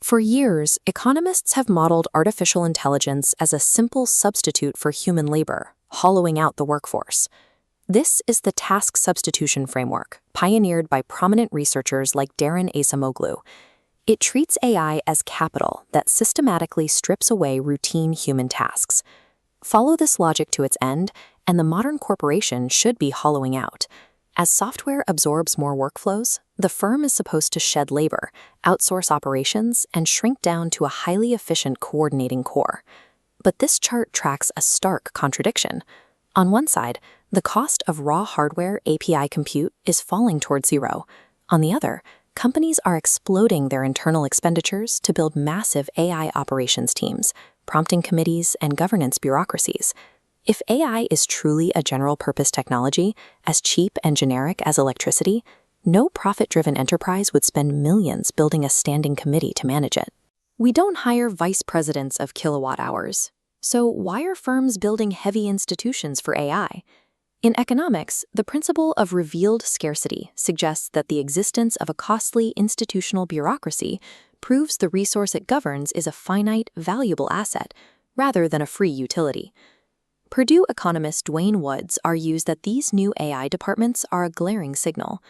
For years, economists have modeled artificial intelligence as a simple substitute for human labor, hollowing out the workforce. This is the task substitution framework, pioneered by prominent researchers like Daron Acemoglu. It treats AI as capital that systematically strips away routine human tasks. Follow this logic to its end, and the modern corporation should be hollowing out. As software absorbs more workflows, the firm is supposed to shed labor, outsource operations, and shrink down to a highly efficient coordinating core. But this chart tracks a stark contradiction. On one side, the cost of raw hardware API compute is falling toward zero. On the other, companies are exploding their internal expenditures to build massive AI operations teams, prompting committees and governance bureaucracies. If AI is truly a general-purpose technology, as cheap and generic as electricity, no profit-driven enterprise would spend millions building a standing committee to manage it. We don't hire vice presidents of kilowatt hours. So why are firms building heavy institutions for AI? In economics, the principle of revealed scarcity suggests that the existence of a costly institutional bureaucracy proves the resource it governs is a finite, valuable asset, rather than a free utility. Purdue economist Dwayne Woods argues that these new AI departments are a glaring signal.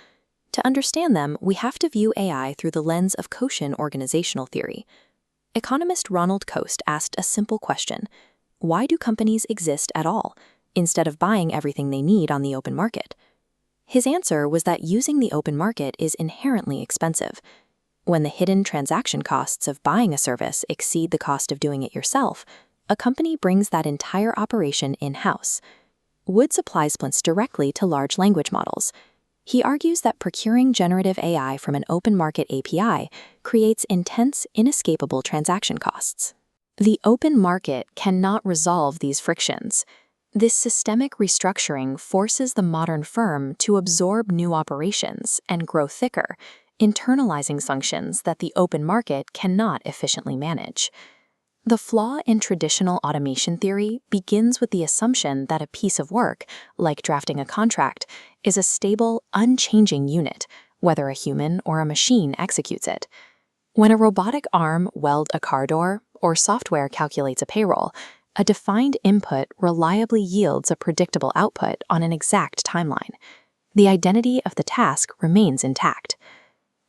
To understand them, we have to view AI through the lens of Coasian organizational theory. Economist Ronald Coast asked a simple question: why do companies exist at all, instead of buying everything they need on the open market? His answer was that using the open market is inherently expensive. When the hidden transaction costs of buying a service exceed the cost of doing it yourself, a company brings that entire operation in-house. Woods applies splints directly to large language models. He argues that procuring generative AI from an open market API creates intense, inescapable transaction costs. The open market cannot resolve these frictions. This systemic restructuring forces the modern firm to absorb new operations and grow thicker, internalizing functions that the open market cannot efficiently manage. The flaw in traditional automation theory begins with the assumption that a piece of work, like drafting a contract, is a stable, unchanging unit, whether a human or a machine executes it. When a robotic arm welds a car door or software calculates a payroll, a defined input reliably yields a predictable output on an exact timeline. The identity of the task remains intact.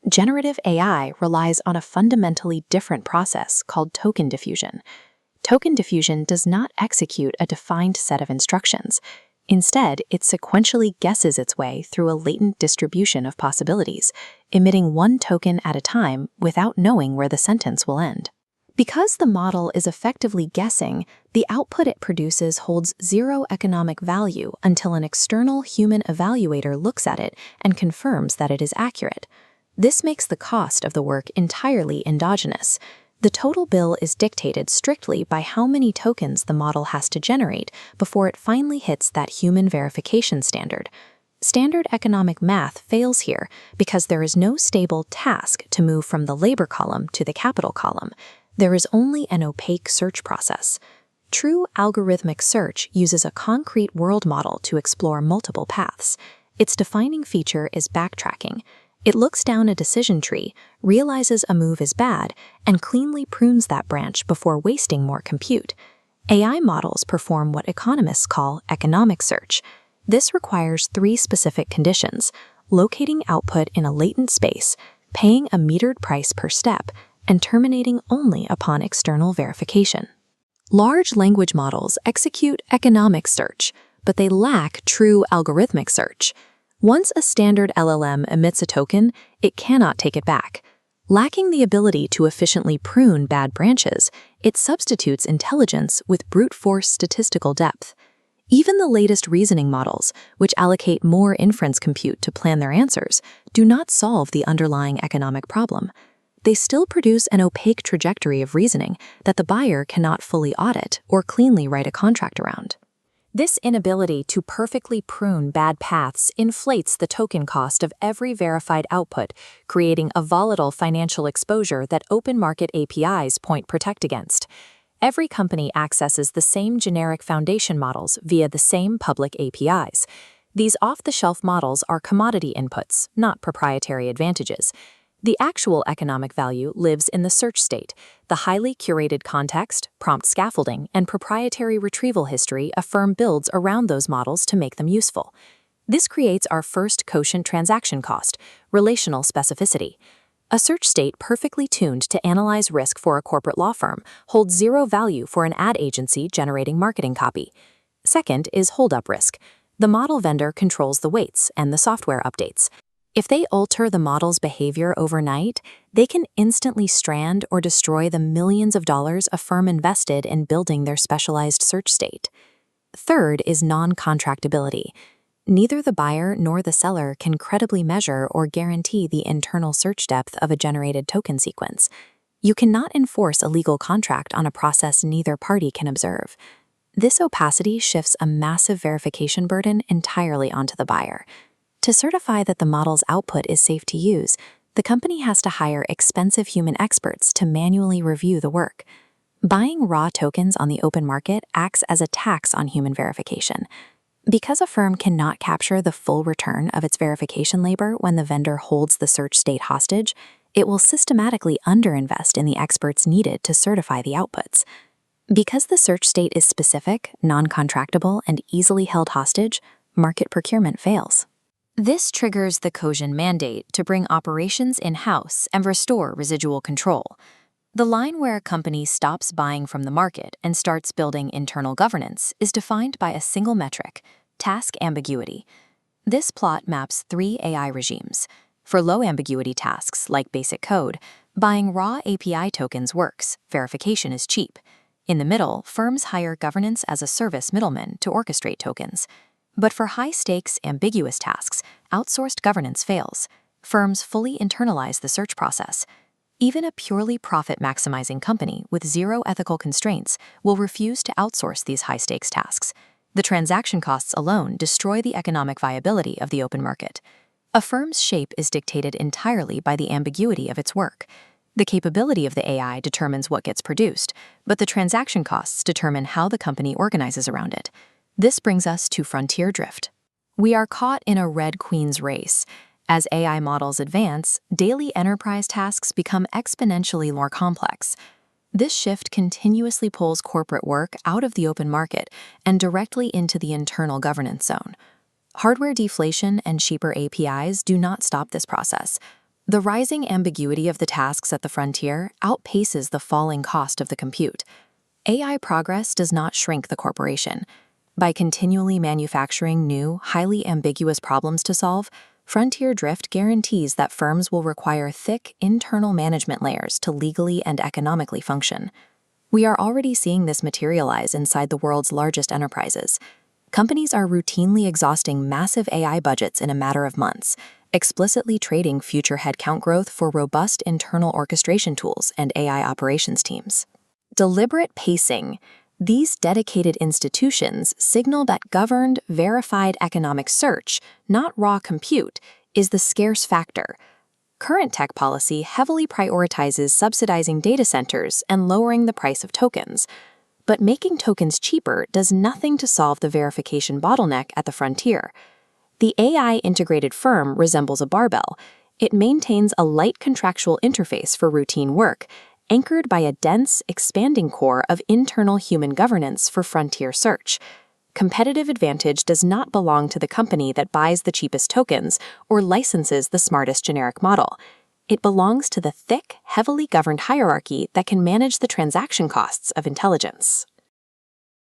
Generative AI relies on a fundamentally different process called token diffusion. Token diffusion does not execute a defined set of instructions. Instead, it sequentially guesses its way through a latent distribution of possibilities, emitting one token at a time without knowing where the sentence will end. Because the model is effectively guessing, the output it produces holds zero economic value until an external human evaluator looks at it and confirms that it is accurate. This makes the cost of the work entirely endogenous. The total bill is dictated strictly by how many tokens the model has to generate before it finally hits that human verification standard. Standard economic math fails here because there is no stable task to move from the labor column to the capital column. There is only an opaque search process. True algorithmic search uses a concrete world model to explore multiple paths. Its defining feature is backtracking. It looks down a decision tree, realizes a move is bad, and cleanly prunes that branch before wasting more compute. AI models perform what economists call economic search. This requires three specific conditions: locating output in a latent space, paying a metered price per step, and terminating only upon external verification. Large language models execute economic search, but they lack true algorithmic search. Once a standard LLM emits a token, it cannot take it back. Lacking the ability to efficiently prune bad branches, it substitutes intelligence with brute force statistical depth. Even the latest reasoning models, which allocate more inference compute to plan their answers, do not solve the underlying economic problem. They still produce an opaque trajectory of reasoning that the buyer cannot fully audit or cleanly write a contract around. This inability to perfectly prune bad paths inflates the token cost of every verified output, creating a volatile financial exposure that open market APIs protect against. Every company accesses the same generic foundation models via the same public APIs. These off-the-shelf models are commodity inputs, not proprietary advantages. The actual economic value lives in the search state, the highly curated context, prompt scaffolding, and proprietary retrieval history a firm builds around those models to make them useful. This creates our first quotient transaction cost, relational specificity. A search state perfectly tuned to analyze risk for a corporate law firm holds zero value for an ad agency generating marketing copy. Second is hold-up risk. The model vendor controls the weights and the software updates. If they alter the model's behavior overnight, they can instantly strand or destroy the millions of dollars a firm invested in building their specialized search state. Third is non-contractability. Neither the buyer nor the seller can credibly measure or guarantee the internal search depth of a generated token sequence. You cannot enforce a legal contract on a process neither party can observe. This opacity shifts a massive verification burden entirely onto the buyer. To certify that the model's output is safe to use, the company has to hire expensive human experts to manually review the work. Buying raw tokens on the open market acts as a tax on human verification. Because a firm cannot capture the full return of its verification labor when the vendor holds the search state hostage, it will systematically underinvest in the experts needed to certify the outputs. Because the search state is specific, non-contractable, and easily held hostage, market procurement fails. This triggers the Coasian mandate to bring operations in-house and restore residual control. The line where a company stops buying from the market and starts building internal governance is defined by a single metric: task ambiguity. This plot maps 3 AI regimes. For low ambiguity tasks like basic code, buying raw API tokens works, verification is cheap. In the middle, firms hire governance as a service middleman to orchestrate tokens. But for high-stakes, ambiguous tasks, outsourced governance fails. Firms fully internalize the search process. Even a purely profit-maximizing company with zero ethical constraints will refuse to outsource these high-stakes tasks. The transaction costs alone destroy the economic viability of the open market. A firm's shape is dictated entirely by the ambiguity of its work. The capability of the AI determines what gets produced, but the transaction costs determine how the company organizes around it. This brings us to frontier drift. We are caught in a Red Queen's race. As AI models advance, daily enterprise tasks become exponentially more complex. This shift continuously pulls corporate work out of the open market and directly into the internal governance zone. Hardware deflation and cheaper APIs do not stop this process. The rising ambiguity of the tasks at the frontier outpaces the falling cost of the compute. AI progress does not shrink the corporation. By continually manufacturing new, highly ambiguous problems to solve, frontier drift guarantees that firms will require thick internal management layers to legally and economically function. We are already seeing this materialize inside the world's largest enterprises. Companies are routinely exhausting massive AI budgets in a matter of months, explicitly trading future headcount growth for robust internal orchestration tools and AI operations teams. Deliberate pacing. These dedicated institutions signal that governed, verified economic search, not raw compute, is the scarce factor. Current tech policy heavily prioritizes subsidizing data centers and lowering the price of tokens. But making tokens cheaper does nothing to solve the verification bottleneck at the frontier. The AI-integrated firm resembles a barbell. It maintains a light contractual interface for routine work, anchored by a dense, expanding core of internal human governance for frontier search. Competitive advantage does not belong to the company that buys the cheapest tokens or licenses the smartest generic model. It belongs to the thick, heavily governed hierarchy that can manage the transaction costs of intelligence.